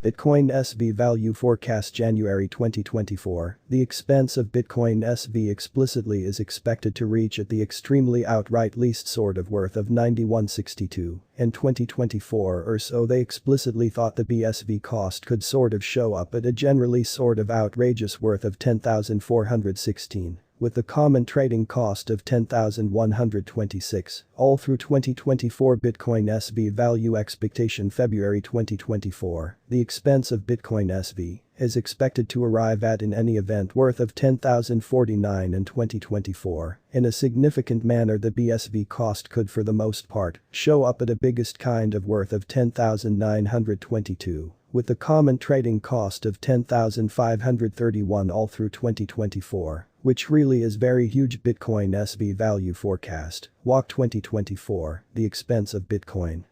Bitcoin SV value forecast January 2024. The expense of Bitcoin SV explicitly is expected to reach at the extremely outright least sort of worth of 9162 in 2024 or so. They explicitly thought the BSV cost could sort of show up at a generally sort of outrageous worth of 10,416. With the common trading cost of 10,126, all through 2024 Bitcoin SV value expectation February 2024, the expense of Bitcoin SV is expected to arrive at in any event worth of 10,049 in 2024. In a significant manner the BSV cost could for the most part show up at a biggest kind of worth of 10,922. With the common trading cost of 10,531 all through 2024, which really is very huge. Bitcoin SV value forecast, walk 2024, the expense of Bitcoin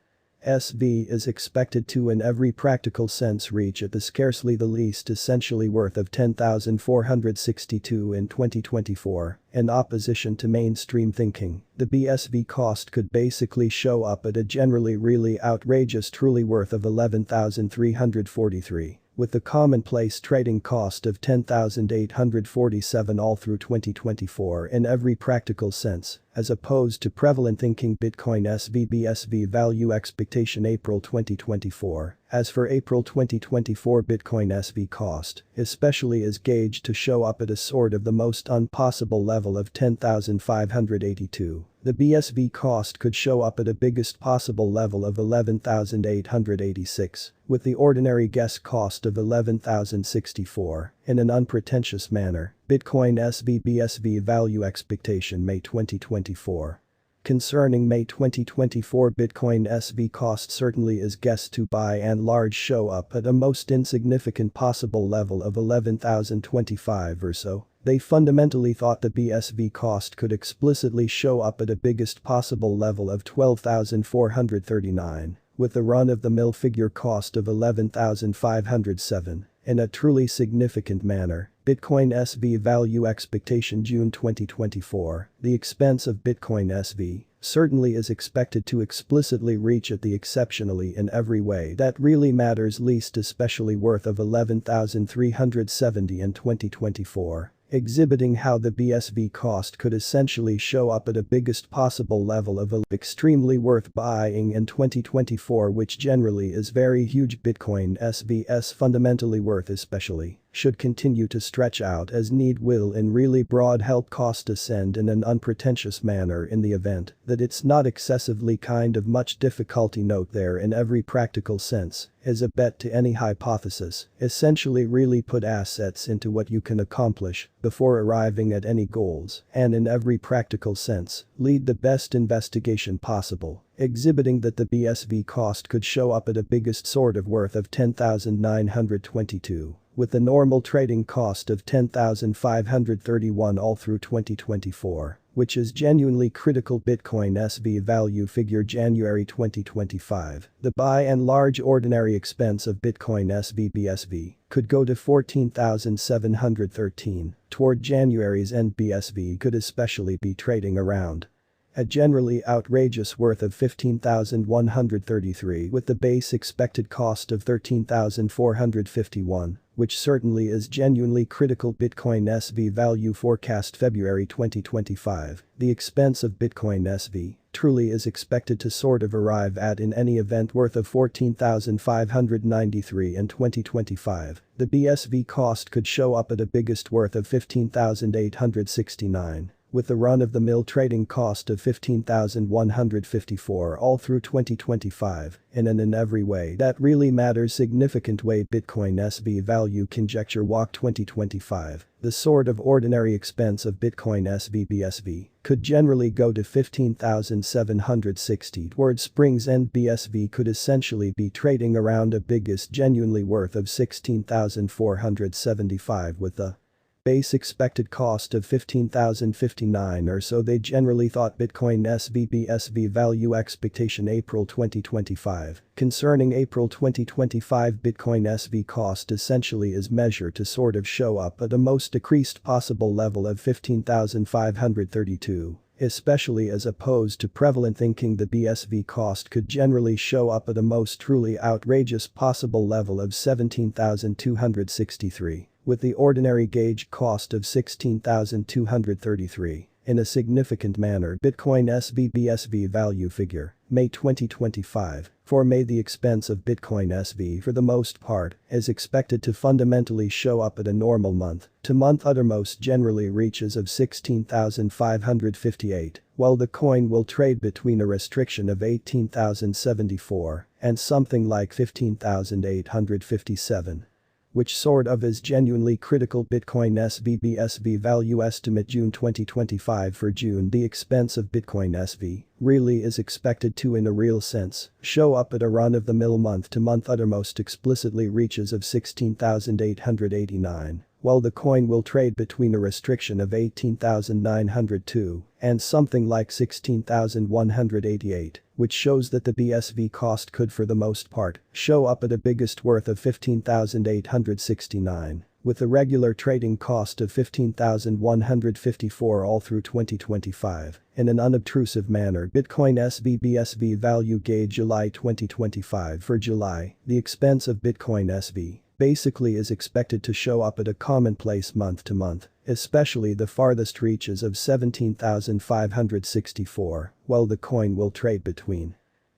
SV is expected to in every practical sense reach at the scarcely the least essentially worth of 10,462 in 2024. In opposition to mainstream thinking, the BSV cost could basically show up at a generally really outrageous truly worth of 11,343. With the commonplace trading cost of 10,847 all through 2024 in every practical sense, as opposed to prevalent thinking. Bitcoin SV BSV value expectation April 2024. As for April 2024 Bitcoin SV cost, especially is gauged to show up at a sort of the most impossible level of 10,582. The BSV cost could show up at a biggest possible level of 11,886, with the ordinary guess cost of 11,064. In an unpretentious manner, Bitcoin SV BSV value expectation May 2024. Concerning May 2024 Bitcoin SV cost certainly is guessed to by and large show up at a most insignificant possible level of 11,025 or so. They fundamentally thought the BSV cost could explicitly show up at a biggest possible level of 12,439, with the run-of-the-mill figure cost of 11,507. In a truly significant manner, Bitcoin SV value expectation June 2024, the expense of Bitcoin SV certainly is expected to explicitly reach at the exceptionally in every way that really matters least especially worth of 11,370 in 2024. Exhibiting how the BSV cost could essentially show up at a biggest possible level of extremely worth buying in 2024, which generally is very huge. Bitcoin SV's fundamentally worth especially should continue to stretch out as need will in really broad help cost ascend in an unpretentious manner in the event that it's not excessively kind of much difficulty. Note there in every practical sense is a bet to any hypothesis, essentially really put assets into what you can accomplish before arriving at any goals and in every practical sense lead the best investigation possible, exhibiting that the BSV cost could show up at a biggest sort of worth of 10,922. With the normal trading cost of 10,531 all through 2024, which is genuinely critical. Bitcoin SV value figure January 2025. The by and large ordinary expense of Bitcoin SV BSV could go to 14,713. Toward January's end BSV could especially be trading around a generally outrageous worth of 15,133 with the base expected cost of 13,451, which certainly is genuinely critical. Bitcoin SV value forecast February 2025. The expense of Bitcoin SV truly is expected to sort of arrive at in any event worth of 14,593 in 2025. The BSV cost could show up at a biggest worth of 15,869. With the run-of-the-mill trading cost of 15,154 all through 2025, in every way that really matters significant way. Bitcoin SV value conjecture walk 2025, the sort of ordinary expense of Bitcoin SV BSV could generally go to 15,760 toward spring's end. BSV could essentially be trading around a biggest genuinely worth of 16,475 with the base expected cost of 15,059 or so. They generally thought Bitcoin SV BSV value expectation April 2025. Concerning April 2025 Bitcoin SV cost essentially is measured to sort of show up at a most decreased possible level of 15,532. especially as opposed to prevalent thinking the BSV cost could generally show up at a most truly outrageous possible level of 17,263, with the ordinary gauge cost of 16,233. In a significant manner Bitcoin SV BSV value figure, May 2025, for May the expense of Bitcoin SV for the most part is expected to fundamentally show up at a normal month-to-month uttermost generally reaches of 16,558, while the coin will trade between a restriction of 18,074 and something like 15,857. Which sort of is genuinely critical. Bitcoin SV BSV value estimate June 2025. For June the expense of Bitcoin SV really is expected to in a real sense show up at a run-of-the-mill month-to-month uttermost explicitly reaches of 16,889. While the coin will trade between a restriction of 18,902 and something like 16,188, which shows that the BSV cost could for the most part show up at a biggest worth of 15,869, with a regular trading cost of 15,154 all through 2025. In an unobtrusive manner Bitcoin SV BSV value gauge July 2025. For July, the expense of Bitcoin SV basically is expected to show up at a commonplace month-to-month, especially the farthest reaches of 17,564, while the coin will trade between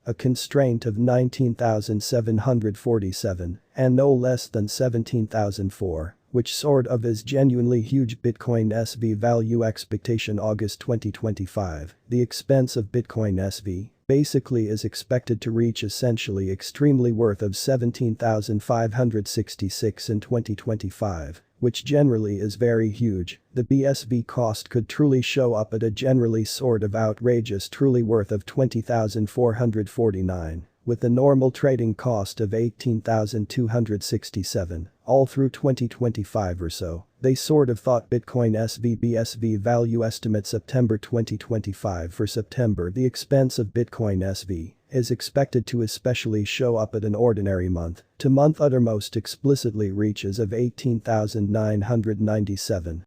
a constraint of 19,747 and no less than 17,004, which sort of is genuinely huge. Bitcoin SV value expectation August 2025, the expense of Bitcoin SV basically is expected to reach essentially extremely worth of 17,566 in 2025, which generally is very huge. The BSV cost could truly show up at a generally sort of outrageous truly worth of 20,449, with the normal trading cost of 18,267, all through 2025 or so. They sort of thought Bitcoin SV BSV value estimate September 2025. For September the expense of Bitcoin SV is expected to especially show up at an ordinary month-to-month uttermost explicitly reaches of 18,997,